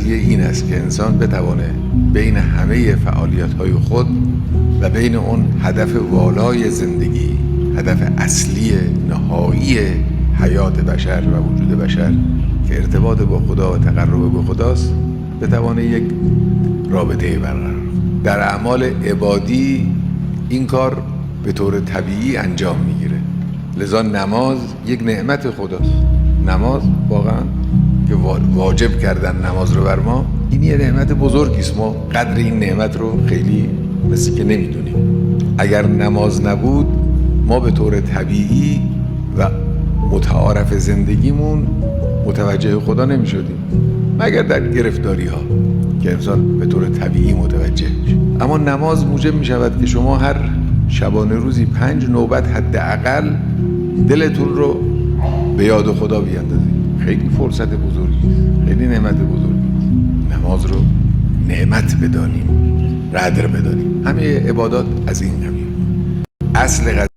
اصلی این است که انسان بتوانه بین همه فعالیت‌های خود و بین اون هدف والای زندگی، هدف اصلی نهایی حیات بشر و وجود بشر که ارتباط با خدا و تقرب به خداست، بتوانه یک رابطه برقرار. در اعمال عبادی این کار به طور طبیعی انجام میگیره. لذا نماز یک نعمت خداست. نماز واقعا که واجب کردن نماز رو بر ما، این یه نعمت بزرگی است. ما قدر این نعمت رو خیلی مثل که نمیدونیم. اگر نماز نبود ما به طور طبیعی و متعارف زندگیمون متوجه خدا نمی شدیم، مگر در گرفتاری ها که انسان به طور طبیعی متوجه میشه. اما نماز موجب می شود که شما هر شبانه روزی 5 نوبت حداقل دلتون رو به یاد خدا بیاندازید. خیلی فرصت بزرگی، خیلی نعمت بزرگی. نماز رو نعمت بدانیم، قدر بدانیم. همه عبادات از این قبیل. اصل